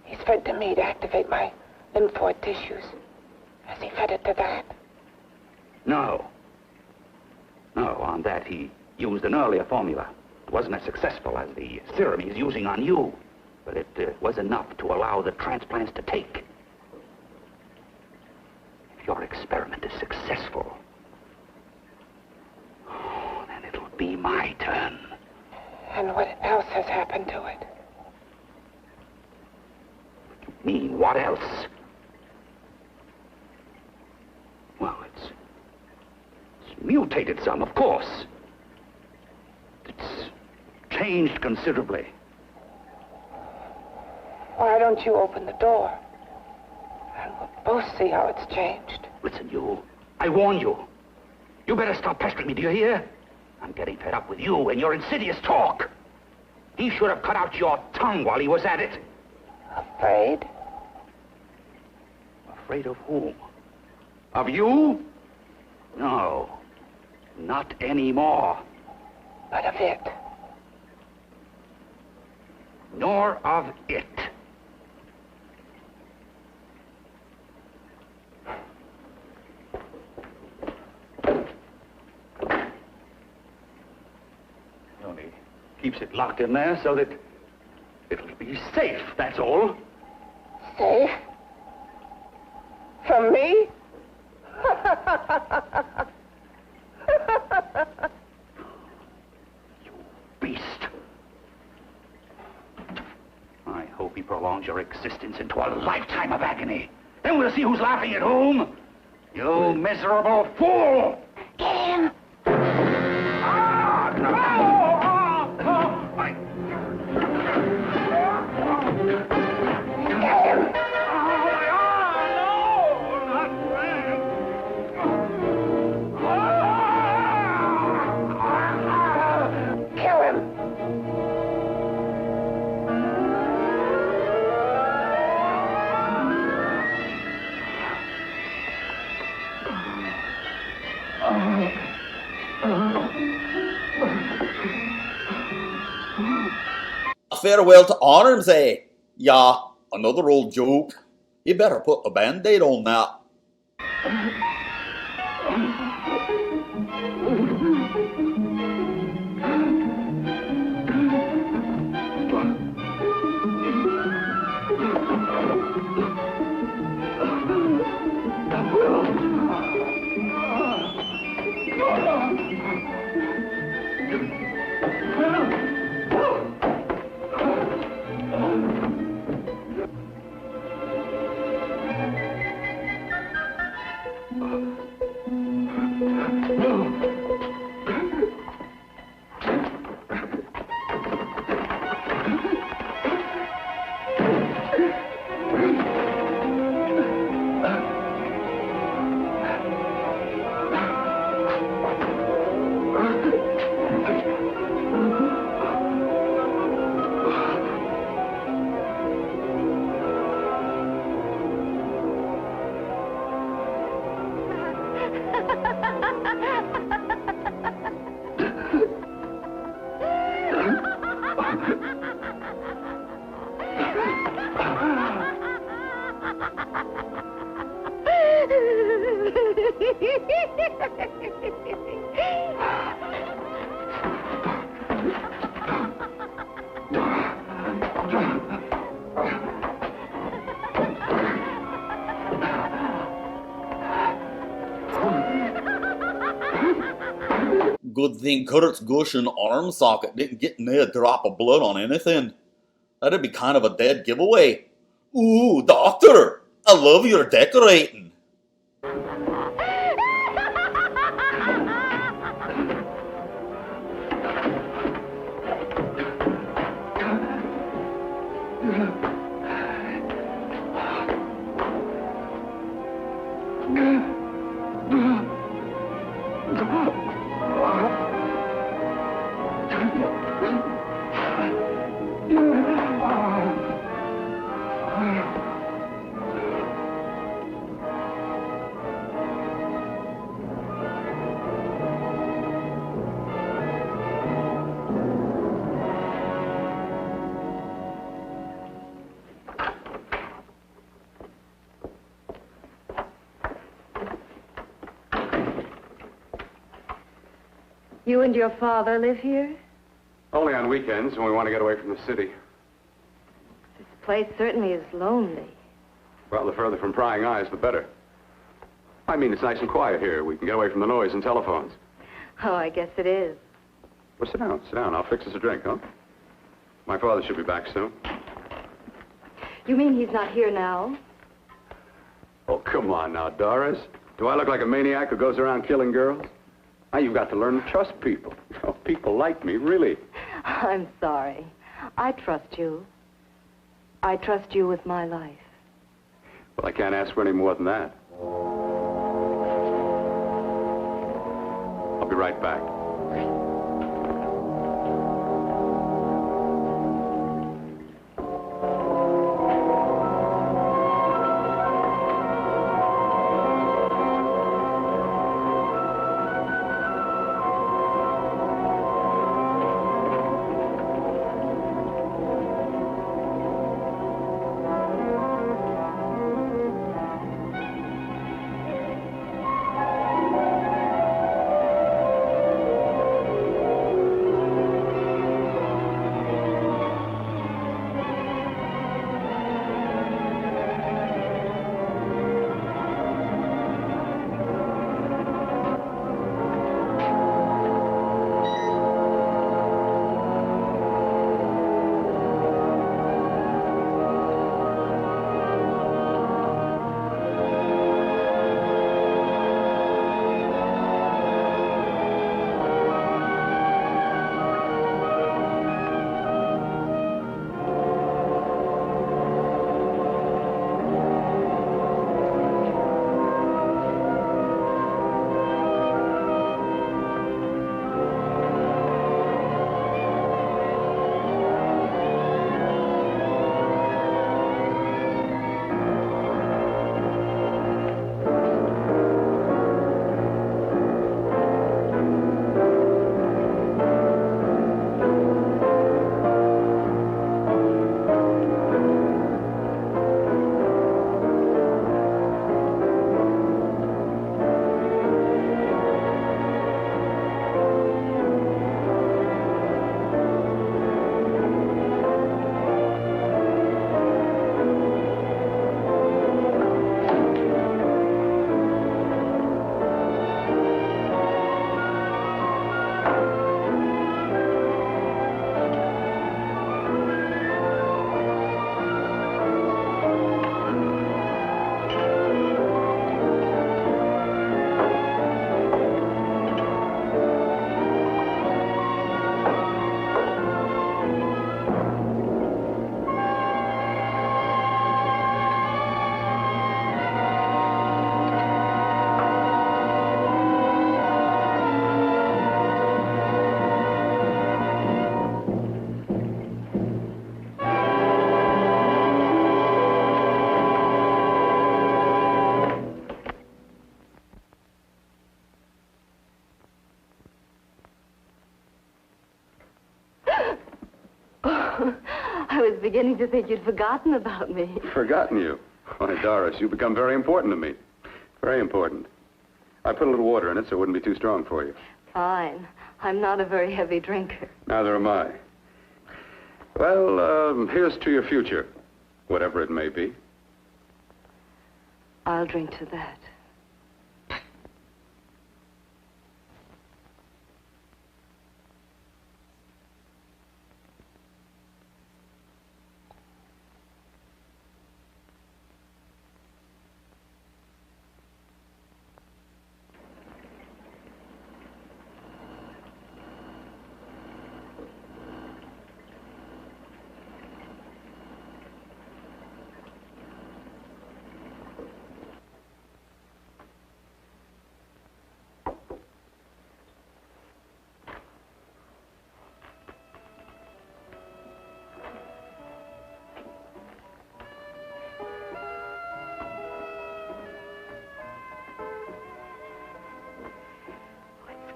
he's fed to me to activate my lymphoid tissues. Has he fed it to that? No. No, on that he used an earlier formula. It wasn't as successful as the serum he's using on you, but it was enough to allow the transplants to take. If your experiment is successful, then it'll be my turn. And what else has happened to it? You mean, what else? Well, it's mutated some, of course. It's changed considerably. Why don't you open the door? And we'll both see how it's changed. Listen, you. I warn you. You better stop pestering me, do you hear? I'm getting fed up with you and your insidious talk. He should have cut out your tongue while he was at it. Afraid? Afraid of whom? Of you? No. Not anymore. But of it. Nor of it. He only keeps it locked in there so that it'll be safe, that's all. Safe? From me? You beast. I hope he prolongs your existence into a lifetime of agony. Then we'll see who's laughing at whom. You miserable fool! Get him! Ah, no! Get him! Kill him! A farewell to arms, eh? Yeah, another old joke. You better put a band-aid on that. Good thing Kurt's gushing arm socket didn't get near a drop of blood on anything. That'd be kind of a dead giveaway. Ooh, doctor! I love your decorating. You and your father live here? Only on weekends when we want to get away from the city. This place certainly is lonely. Well, the further from prying eyes, the better. I mean, it's nice and quiet here. We can get away from the noise and telephones. Oh, I guess it is. Well, sit down. Sit down. I'll fix us a drink, huh? My father should be back soon. You mean he's not here now? Oh, come on now, Doris. Do I look like a maniac who goes around killing girls? Now, you've got to learn to trust people. Oh, people like me, really. I'm sorry. I trust you. I trust you with my life. Well, I can't ask for any more than that. I'll be right back. I was beginning to think you'd forgotten about me. Forgotten you? Why, Doris, you've become very important to me. Very important. I put a little water in it so it wouldn't be too strong for you. Fine. I'm not a very heavy drinker. Neither am I. Well, here's to your future, whatever it may be. I'll drink to that.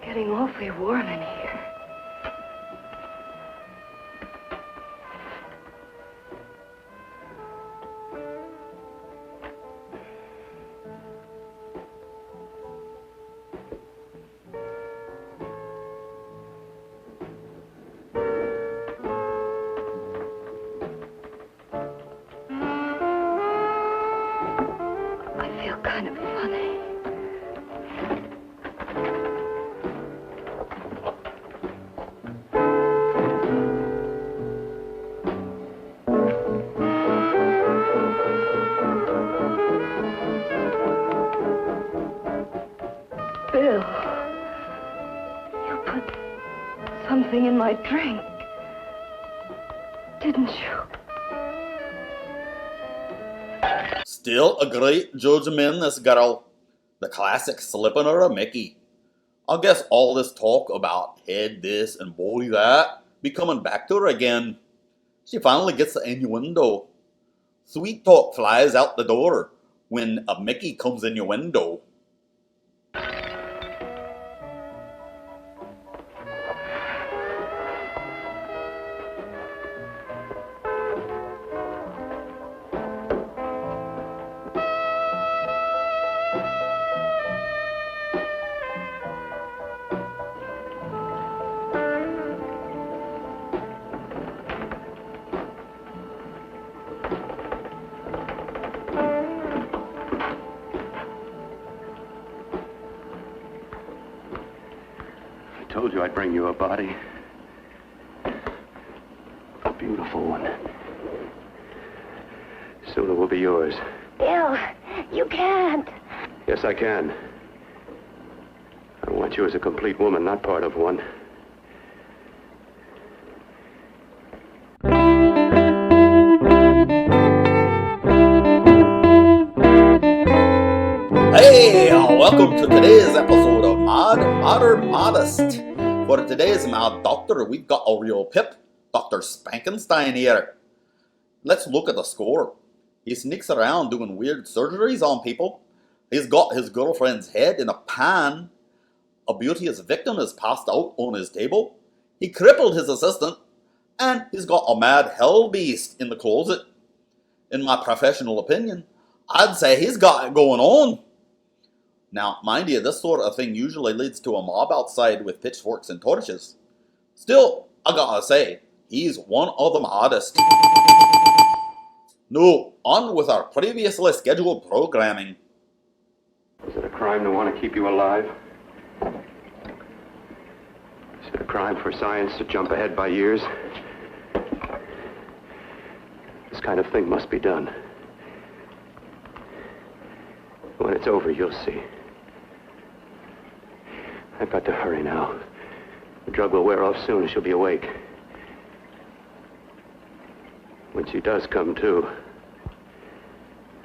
Getting awfully warm in here. You're kind of funny. Bill, you put something in my drink, didn't you? Still a great judgment, this girl. The classic slipping her a Mickey. I guess all this talk about head this and body that be coming back to her again. She finally gets the innuendo. Sweet talk flies out the door when a Mickey comes in your window. I told you I'd bring you a body. A beautiful one. Soon it will be yours. Bill, you can't. Yes, I can. I want you as a complete woman, not part of one. Hey, welcome to today's episode of Modern Modest. For today's Mad Doctor, we've got a real pip, Dr. Spankenstein here. Let's look at the score. He sneaks around doing weird surgeries on people. He's got his girlfriend's head in a pan. A beauteous victim is passed out on his table. He crippled his assistant. And he's got a mad hell beast in the closet. In my professional opinion, I'd say he's got it going on. Now, mind you, this sort of thing usually leads to a mob outside with pitchforks and torches. Still, I gotta say, he's one of the modest. No, on with our previously scheduled programming. Is it a crime to want to keep you alive? Is it a crime for science to jump ahead by years? This kind of thing must be done. When it's over, you'll see. I've got to hurry now. The drug will wear off soon and she'll be awake. When she does come to,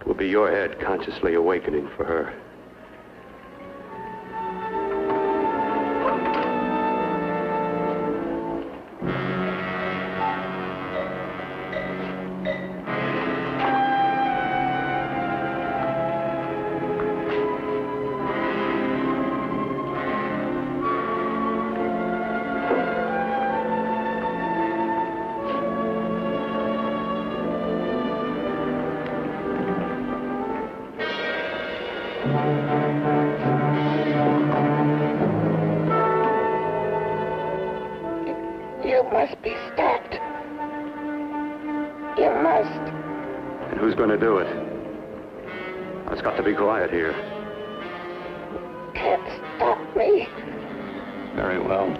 it will be your head consciously awakening for her. You must be stopped. You must. And who's going to do it? It's got to be quiet here. Can't stop me. Very well.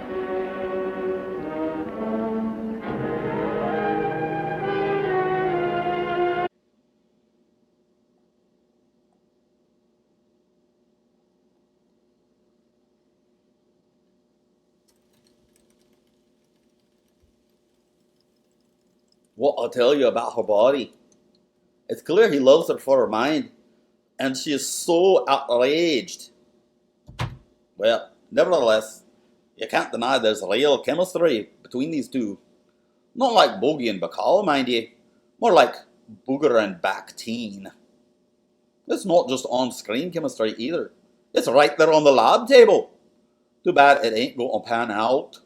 What I'll tell you about her body. It's clear he loves her for her mind, and she is so outraged. Well, nevertheless, you can't deny there's real chemistry between these two. Not like Bogey and Bacall, mind you. More like Booger and Bactine. It's not just on-screen chemistry either. It's right there on the lab table. Too bad it ain't going to pan out.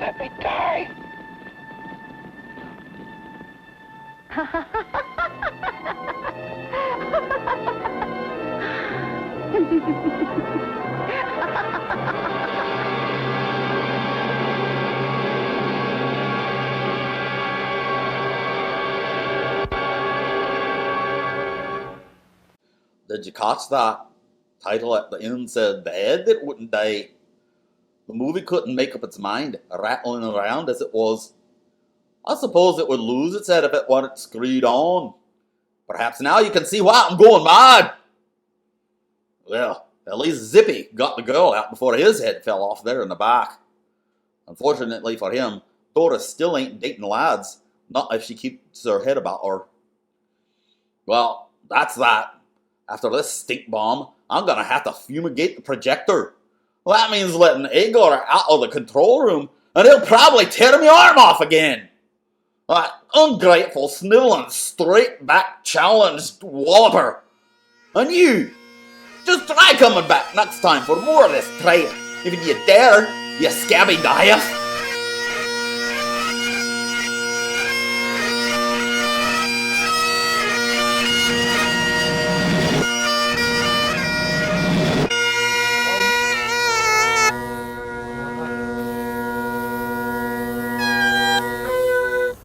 let me die. Did you catch that? Title at the end said, "The head that wouldn't die." The movie couldn't make up its mind, rattling around as it was. I suppose it would lose its head if it weren't screwed on. Perhaps now you can see why I'm going mad. Well, at least Zippy got the girl out before his head fell off there in the back. Unfortunately for him, Doris still ain't dating lads, not if she keeps her head about her. Well, that's that. After this stink bomb, I'm gonna have to fumigate the projector. Well, that means letting Igor out of the control room, and he'll probably tear my arm off again. That ungrateful, sniveling, straight-back, challenged walloper. And you, just try coming back next time for more of this trial. If you dare, you scabby dieth.